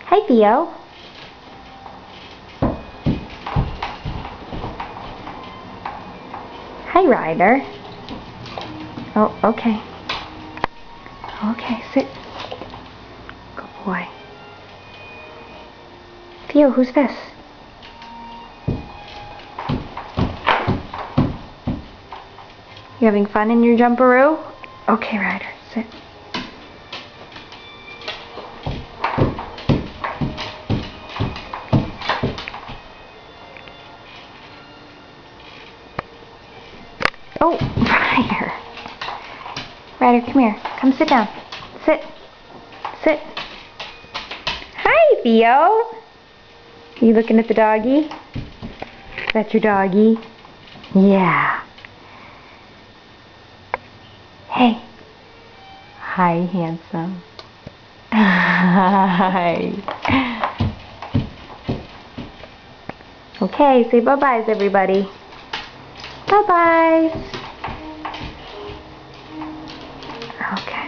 Hi, Theo. Hi, Ryder. Oh, okay. Okay, sit. Good boy. Theo, who's this? You having fun in your jumperoo? Okay, Ryder, sit. Oh, Ryder. Ryder, come here. Come sit down. Sit. Sit. Hi, Theo. Are you looking at the doggy? That's your doggy? Yeah. Hey. Hi, handsome. Hi. Okay, say bye-byes, everybody. Bye-byes. Okay.